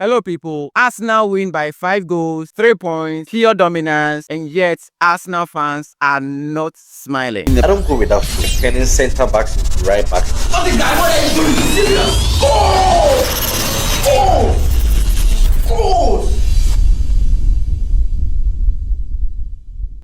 Hello, people. Arsenal win by 5 goals, 3 points, pure dominance, and yet Arsenal fans are not smiling. I don't go with that foot. Turning centre backs into right back. Odegaard, what are you doing? Serious? Goal!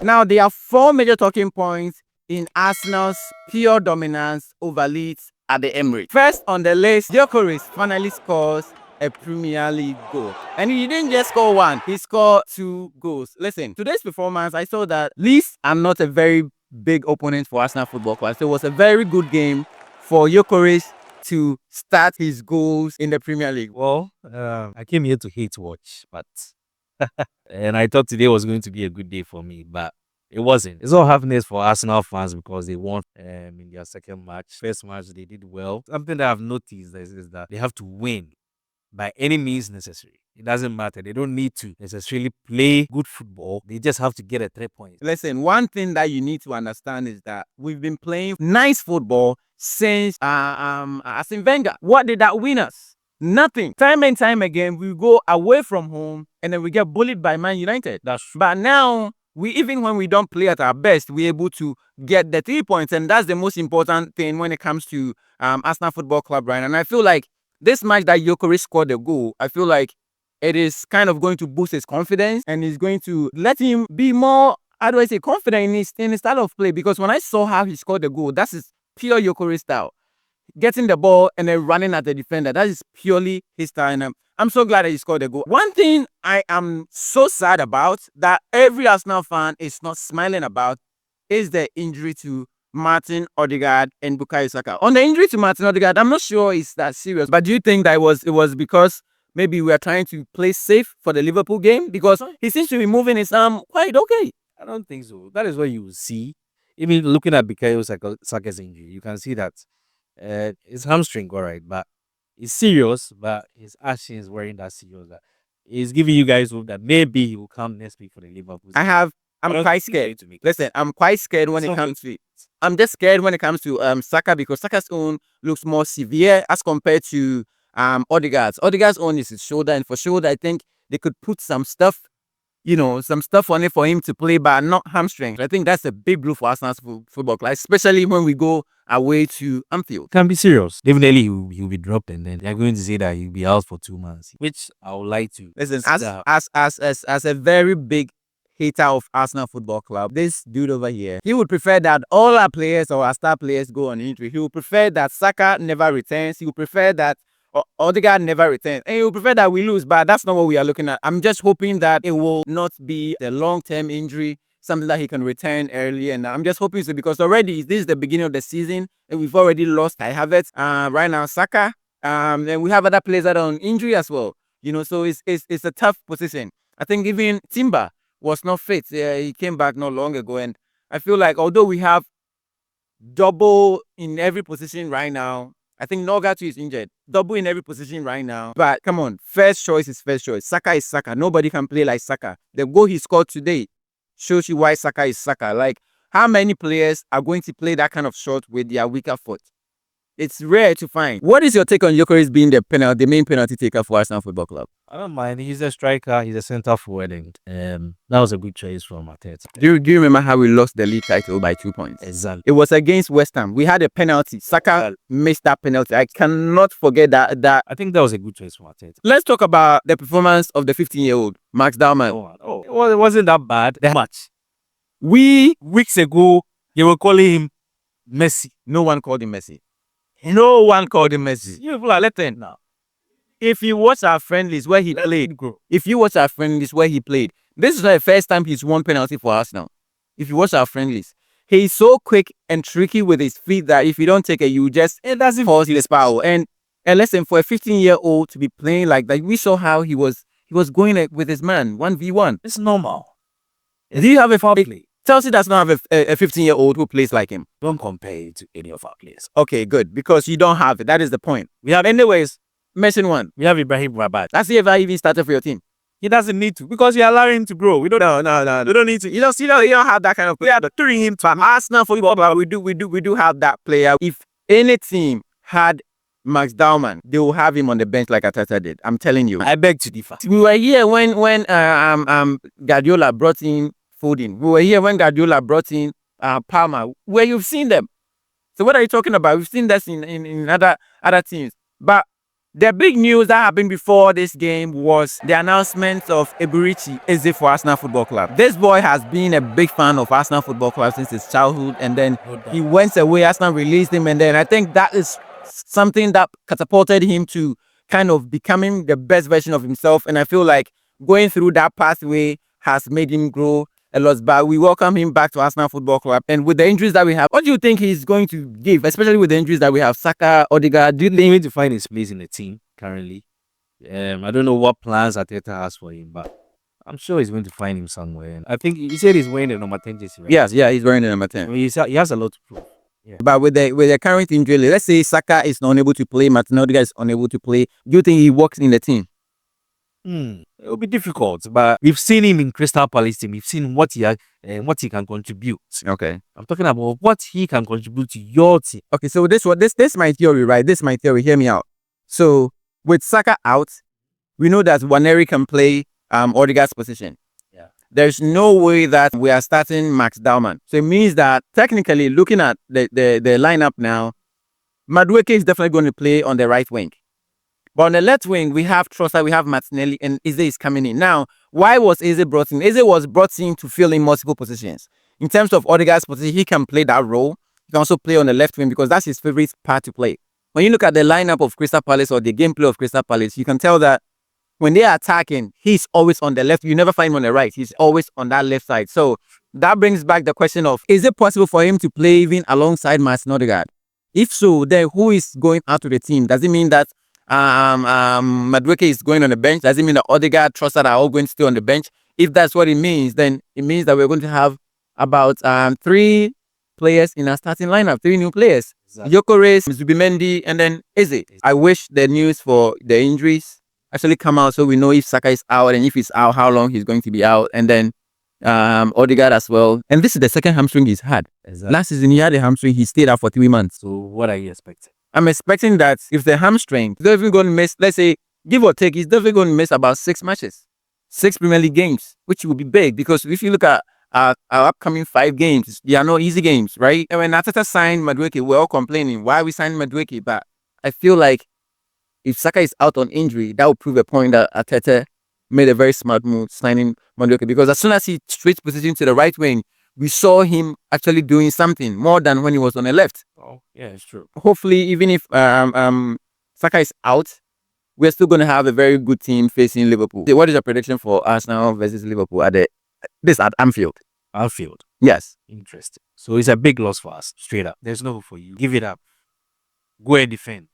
Now, there are 4 major talking points in Arsenal's pure dominance over Leeds at the Emirates. First on the list, Gyökeres finally scores a Premier League goal. And he didn't just score one, he scored 2 goals. Listen, today's performance, I saw that Leeds are not a very big opponent for Arsenal Football Club. So it was a very good game for Gyökeres to start his goals in the Premier League. Well, I came here to hate watch, but and I thought today was going to be a good day for me, but it wasn't. It's all happiness for Arsenal fans because they won in their second match. First match, they did well. Something that I've noticed is that they have to win by any means necessary. It doesn't matter. They don't need to necessarily play good football. They just have to get a 3 points. Listen, one thing that you need to understand is that we've been playing nice football since Arsene Wenger. What did that win us? Nothing. Time and time again, we go away from home and then we get bullied by Man United. That's true. But now, even when we don't play at our best, we're able to get the 3 points. And that's the most important thing when it comes to Arsenal Football Club, right? And I feel like this match that Gyökeres scored the goal, I feel like it is kind of going to boost his confidence and is going to let him be more, how do I say, confident in his style of play. Because when I saw how he scored the goal, that's his pure Gyökeres style. Getting the ball and then running at the defender, that is purely his style. And I'm so glad that he scored the goal. One thing I am so sad about that every Arsenal fan is not smiling about is the injury to Martin Odegaard and Bukayo Saka. On the injury to Martin Odegaard, I'm not sure it's that serious, but do you think that it was because maybe we are trying to play safe for the Liverpool game? Because he seems to be moving his arm quite okay. I don't think so. That is what you will see. Even looking at Bukayo Saka's injury, you can see that it's hamstring, all right, but it's serious, but his actions weren't that serious. That he's giving you guys hope that maybe he will come next week for the Liverpool. I'm quite scared. Listen, I'm quite scared when it comes to it. I'm just scared when it comes to Saka because Saka's own looks more severe as compared to Odegaard's. Odegaard's own is his shoulder, and for shoulder, I think they could put some stuff, some stuff on it for him to play, but not hamstring. I think that's a big blow for Arsenal's football club, especially when we go away to Anfield. Can be serious. Definitely, he'll be dropped, and then they're going to say that he'll be out for 2 months, which I would like to. Listen, as a very big hater of Arsenal Football Club, this dude over here, he would prefer that all our players or our star players go on injury. He would prefer that Saka never returns. He would prefer that Odegaard never returns. And he would prefer that we lose, but that's not what we are looking at. I'm just hoping that it will not be a long-term injury, something that he can return early. And I'm just hoping so because already this is the beginning of the season and we've already lost Kai Havertz. Right now, Saka. And we have other players that are on injury as well. So it's a tough position. I think even Timber was not fit. He came back not long ago. And I feel like although we have double in every position right now, I think Noga too is injured. Double in every position right now. But come on, first choice is first choice. Saka is Saka. Nobody can play like Saka. The goal he scored today shows you why Saka is Saka. Like, how many players are going to play that kind of shot with their weaker foot? It's rare to find. What is your take on Gyökeres being the main penalty taker for Arsenal Football Club? I don't mind. He's a striker. He's a centre forward, and that was a good choice from Arteta. Do you remember how we lost the league title by 2 points? Exactly. It was against West Ham. We had a penalty. Saka missed that penalty. I cannot forget that. I think that was a good choice from Arteta. Let's talk about the performance of the 15-year-old Max Dalman. It wasn't that bad. That much. Weeks ago, they were calling him Messi. No one called him Messi. No one called him Messi. You people are letting now. If you watch our friendlies where he played, this is not the first time he's won penalty for Arsenal. If you watch our friendlies, he's so quick and tricky with his feet that if you don't take it, you just force his power. And listen, for a 15-year-old to be playing like that, we saw how he was going with his man 1v1. It's normal. Do you have a foul play? Chelsea does not have a 15-year-old who plays like him. Don't compare it to any of our players. Okay, good. Because you don't have it. That is the point. We have, anyways, mention one. We have Ibrahim Rabat. Has he ever even started for your team? He doesn't need to because you're allowing him to grow. We don't. No. We don't need to. You don't have that kind of player. Throwing him to Arsenal Football Club, we do have that player. If any team had Max Dowman, they will have him on the bench like Arteta did. I'm telling you. I beg to differ. We were here when Guardiola brought in Foden. We were here when Guardiola brought in Palmer, where you've seen them. So what are you talking about? We've seen this in other teams. But the big news that happened before this game was the announcement of Emirates Eze for Arsenal Football Club. This boy has been a big fan of Arsenal Football Club since his childhood, and then he went away. Arsenal released him, and then I think that is something that catapulted him to kind of becoming the best version of himself. And I feel like going through that pathway has made him grow a lot. But we welcome him back to Arsenal Football Club. And with the injuries that we have, what do you think he's going to give, especially with the injuries that we have? Saka, Odegaard, Do you think he to find his place in the team currently? I don't know what plans Arteta has for him, but I'm sure he's going to find him somewhere. And I think he said he's wearing the number 10 jersey, right? Yes, yeah, he's wearing the number 10. I mean, he has a lot to prove. Yeah. But with the current injury, let's say Saka is unable to play, Martin Odegaard is unable to play. Do you think he works in the team? It'll be difficult, but we've seen him in Crystal Palace team. We've seen what he can contribute. Okay. I'm talking about what he can contribute to your team. Okay, so this is my theory, right? This is my theory. Hear me out. So with Saka out, we know that Waneri can play Odegaard's position. Yeah. There's no way that we are starting Max Dowman. So it means that technically, looking at the lineup now, Madueke is definitely going to play on the right wing. But on the left wing, we have Trossard, we have Martinelli, and Eze is coming in. Now, why was Eze brought in? Eze was brought in to fill in multiple positions. In terms of Odegaard's position, he can play that role. He can also play on the left wing because that's his favorite part to play. When you look at the lineup of Crystal Palace or the gameplay of Crystal Palace, you can tell that when they are attacking, he's always on the left. You never find him on the right. He's always on that left side. So that brings back the question of, is it possible for him to play even alongside Martin Odegaard? If so, then who is going out to the team? Does it mean that Madueke is going on the bench? Does it mean that Odegaard, Trossard are all going to stay on the bench? If that's what it means, then it means that we're going to have about 3 players in our starting lineup, 3 new players. Exactly. Gyökeres, Zubimendi, and then Eze. I wish the news for the injuries actually come out so we know if Saka is out, and if he's out, how long he's going to be out, and then Odegaard as well. And this is the second hamstring he's had. Exactly. Last season he had a hamstring, he stayed out for 3 months. So what are you expecting? I'm expecting that if the hamstring, he's definitely going to miss, let's say, give or take, he's definitely going to miss about 6 matches, 6 Premier League games, which will be big because if you look at our upcoming 5 games, they are no easy games, right? And when Arteta signed Madueke, we're all complaining, why are we signing Madueke? But I feel like if Saka is out on injury, that will prove a point that Arteta made a very smart move signing Madueke, because as soon as he switched position to the right wing, we saw him actually doing something more than when he was on the left. Oh, yeah, it's true. Hopefully, even if Saka is out, we're still going to have a very good team facing Liverpool. What is your prediction for Arsenal versus Liverpool at Anfield? Anfield. Yes. Interesting. So it's a big loss for us, straight up. There's no hope for you. Give it up. Go and defend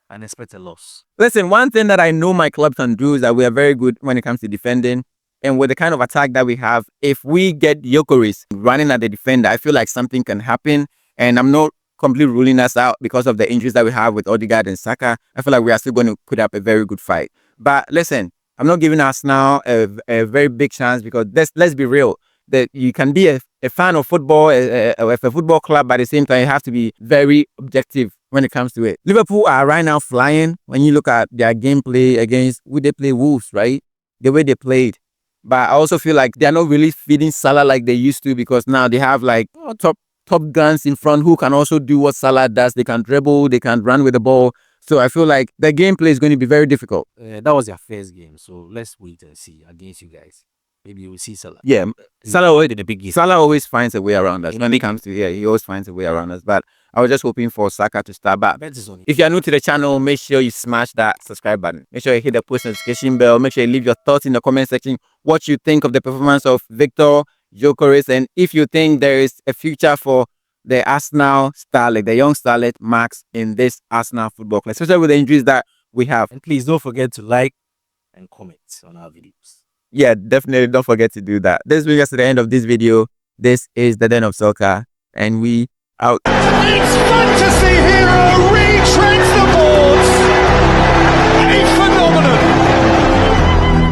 and expect a loss. Listen, one thing that I know my club can do is that we are very good when it comes to defending. And with the kind of attack that we have, if we get Gyökeres running at the defender, I feel like something can happen. And I'm not completely ruling us out because of the injuries that we have with Odegaard and Saka. I feel like we are still going to put up a very good fight. But listen, I'm not giving us now a very big chance because let's be real. That you can be a fan of football, of a football club, but at the same time, you have to be very objective when it comes to it. Liverpool are right now flying. When you look at their gameplay against, would they play Wolves, right? The way they played. But I also feel like they're not really feeding Salah like they used to, because now they have like top guns in front who can also do what Salah does. They can dribble, they can run with the ball. So I feel like the gameplay is going to be very difficult. That was their first game, so let's wait and see against you guys. Maybe we'll see Salah. Yeah, Salah always in the big game. Salah always finds a way around us when it comes to here. He always finds a way around us. But I was just hoping for Saka to start back. If you are new to the channel, make sure you smash that subscribe button. Make sure you hit the post notification bell. Make sure you leave your thoughts in the comment section. What you think of the performance of Victor Gyökeres, and if you think there is a future for the Arsenal starlet, the young starlet Max in this Arsenal football club, especially with the injuries that we have. And please don't forget to like and comment on our videos. Yeah, definitely don't forget to do that. This brings us to the end of this video. This is the Den of Soccer, and we out. It's fantasy hero retreads the